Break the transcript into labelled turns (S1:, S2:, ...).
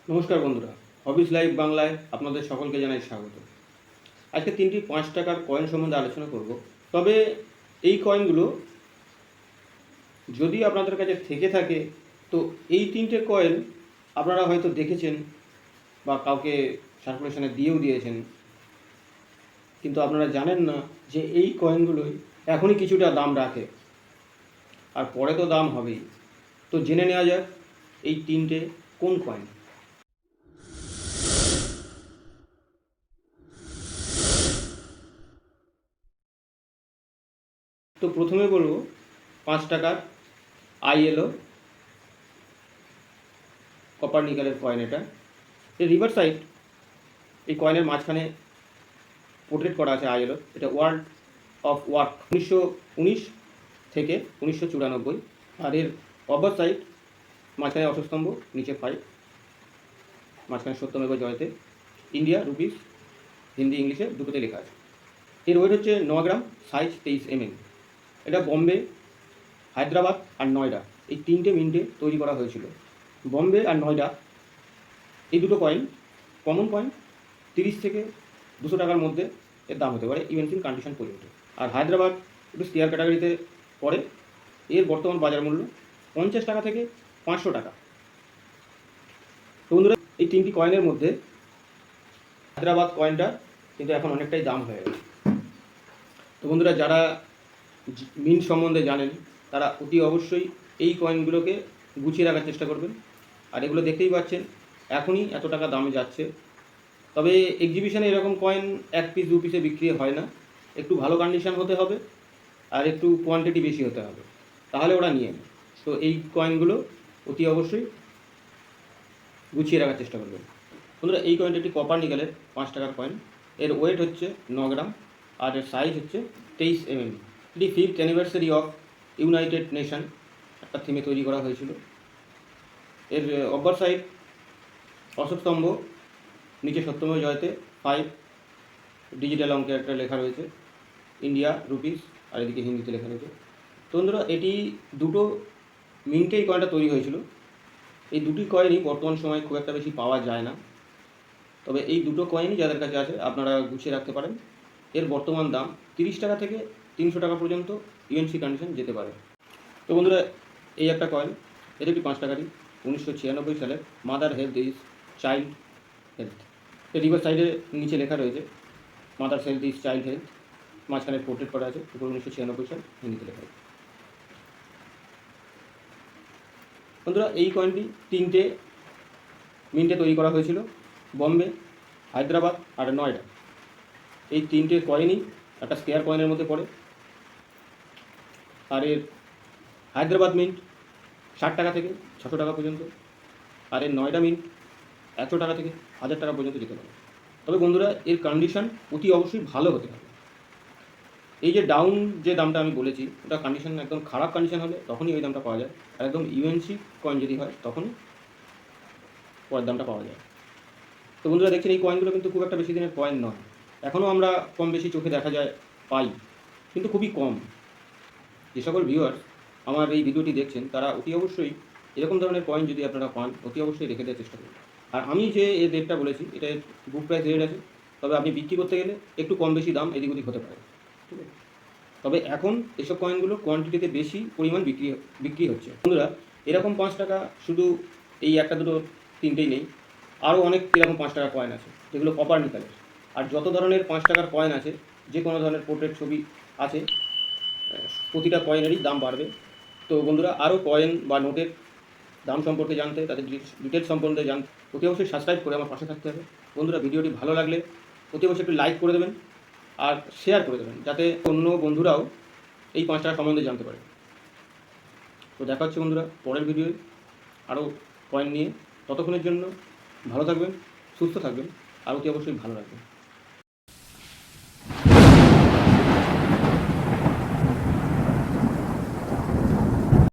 S1: নমস্কার বন্ধুরা, হবিস লাইভ বাংলায় আপনাদের সকলকে জানাই স্বাগত। আজকে তিনটি 5 টাকার কয়েন সম্বন্ধে আলোচনা করব। তবে এই কয়েনগুলো যদি আপনাদের কাছে থেকে থাকে, তো এই তিনটে কয়েন আপনারা হয়তো দেখেছেন বা কাউকে সার্কুলেশনে দিয়েছেন, কিন্তু আপনারা জানেন না যে এই কয়েনগুলোই এখনই কিছুটা দাম রাখে, আর পরে তো দাম হবেই। তো জেনে নেওয়া যাক এই তিনটে কোন কয়েন। তো প্রথমে বলবো 5 টাকার ILO কপার নিকেলের কয়েন। এটা রিভার সাইড, এই কয়েনের মাঝখানে পোর্ট্রেট করা আছে ILO। এটা ওয়ার্ল্ড অফ ওয়ার্ক 1919 থেকে 1994। আর এর অপার সাইড, মাঝখানে অশ্বস্তম্ভ, নিচে 5, মাঝখানে সত্যমেব জয়তে, ইন্ডিয়া রুপিস, হিন্দি ইংলিশে দুটোতে লেখা আছে। এর ওয়েট হচ্ছে 9 গ্রাম, সাইজ 23 mm। এটা বম্বে, হায়দ্রাবাদ আর নয়ডা এই তিনটে মিন্টে তৈরি করা হয়েছিল। বম্বে আর নয়ডা এই দুটো কয়েন কমন কয়েন, 30 থেকে 200 টাকার মধ্যে এর দাম হতে পারে, ইভেন্ট ইন কন্ডিশন পর্যন্ত। আর হায়দ্রাবাদ একটু স্কেয়ার ক্যাটাগরিতে পড়ে। এর বর্তমান বাজার মূল্য 50 টাকা থেকে 500 টাকা। তো বন্ধুরা, এই তিনটি কয়েনের মধ্যে হায়দ্রাবাদ কয়েনটা কিন্তু এখন অনেকটাই দাম হয়ে গেছে। তো বন্ধুরা, যারা মিন্ট সম্বন্ধে জানেন তারা অতি অবশ্যই এই কয়েনগুলোকে গুছিয়ে রাখার চেষ্টা করবেন। আর এগুলো দেখতেই পাচ্ছেন এখনই এত টাকা দামে যাচ্ছে। তবে এক্সিবিশনে এরকম কয়েন 1 পিস 2 পিসে বিক্রি হয় না, একটু ভালো কন্ডিশন হতে হবে আর একটু কোয়ান্টিটি বেশি হতে হবে, তাহলে ওরা নিয়ে নেয়। তো এই কয়েনগুলো অতি অবশ্যই গুছিয়ে রাখার চেষ্টা করবেন। বন্ধুরা, এই কয়েনটা একটি কপার নিকেলের 5 টাকার কয়েন। এর ওয়েট হচ্ছে 9 গ্রাম আর এর সাইজ হচ্ছে 23 mm। এটি 5th anniversary of United nation একটা থিমে তৈরি করা হয়েছিল। এর অপার সাইড অশ্বস্তম্ভ, নিচে সত্যমেব জয়তে 5, ডিজিটাল অঙ্কে একটা লেখা রয়েছে, ইন্ডিয়া রুপিস, আর এদিকে হিন্দিতে লেখা রয়েছে। তো বন্ধুরা, এটি দুটো মিন্টেই কয়েনটা তৈরি হয়েছিল। এই দুটি কয়েনই বর্তমান সময়ে খুব একটা বেশি পাওয়া যায় না। তবে এই দুটো কয়েনই যাদের কাছে আছে আপনারা গুছিয়ে রাখতে পারেন। এর বর্তমান দাম 30 টাকা থেকে 300 টাকা পর্যন্ত ইউএনসি কন্ডিশন যেতে পারে। তো বন্ধুরা, এই একটা কয়েন, এটা একটি 5 টাকারই, 1996 সালের mother health is child health. এর রিভার সাইডে নিচে লেখা রয়েছে mother health is child health, মাঝখানে পোর্ট্রেট করা আছে, উপরে 1996 সাল হিন্দিতে লেখা আছে। বন্ধুরা, এই কয়েনটি তিনটে মিন্টে তৈরি করা হয়েছিল, বম্বে, হায়দ্রাবাদ আর নয়ডা। এই তিনটে কয়েনই একটা স্কেয়ার কয়েনের মধ্যে পড়ে। আর এর হায়দ্রাবাদ মিন্ট 60 টাকা থেকে 600 টাকা পর্যন্ত, আর এর নয়ডা মিন্ট 100 টাকা থেকে 1000 টাকা পর্যন্ত যেতে পারে। তবে বন্ধুরা, এর কন্ডিশন অতি অবশ্যই ভালো হতে হবে। এই যে ডাউন যে দামটা আমি বলেছি, ওটা কন্ডিশন একদম খারাপ কন্ডিশন হলে তখনই ওই দামটা পাওয়া যায়, আর একদম ইউএনসি কয়েন যদি হয় তখনই পরের দামটা পাওয়া যায়। তো বন্ধুরা, দেখছেন এই কয়েনগুলো কিন্তু খুব একটা বেশি দিনের কয়েন নয়, এখনও আমরা কম বেশি চোখে দেখা যায় পাই, কিন্তু খুবই কম। যে সকল ভিউয়ার্স আমার এই ভিডিওটি দেখছেন তারা অতি অবশ্যই এরকম ধরনের কয়েন যদি আপনারা পান, অতি অবশ্যই রেখে দেওয়ার চেষ্টা করুন। আর আমি যে এই রেটটা বলেছি, এটা বুক প্রাইস রেট আছে, তবে আপনি বিক্রি করতে গেলে একটু কম বেশি দাম এদিক ওদিক হতে পারে, ঠিক আছে? তবে এখন এসব কয়েনগুলো কোয়ান্টিটিতে বেশি পরিমাণ বিক্রি হচ্ছে। বন্ধুরা, এরকম 5 টাকা শুধু এই একটা দুটো তিনটেই নেই, আরও অনেক এরকম 5 টাকার কয়েন আছে যেগুলো কপার নিকেলের। আর যত ধরনের 5 টাকার কয়েন আছে, যে কোনো ধরনের পোর্ট্রেট ছবি আছে, প্রতিটা কয়েনেরই দাম বাড়বে। তো বন্ধুরা, আরও কয়েন বা নোটের দাম সম্পর্কে জানতে, তাদের ডিটেলস সম্বন্ধে জানতে অতি অবশ্যই সাবস্ক্রাইব করে আমার পাশে থাকতে হবে। বন্ধুরা, ভিডিওটি ভালো লাগলে অতি অবশ্যই একটু লাইক করে দেবেন আর শেয়ার করে দেবেন, যাতে অন্য বন্ধুরাও এই 5 টাকা সম্বন্ধে জানতে পারে। তো দেখা হচ্ছে বন্ধুরা পরের ভিডিওয় আরও কয়েন নিয়ে। ততক্ষণের জন্য ভালো থাকবেন, সুস্থ থাকবেন আর অতি অবশ্যই ভালো রাখবেন।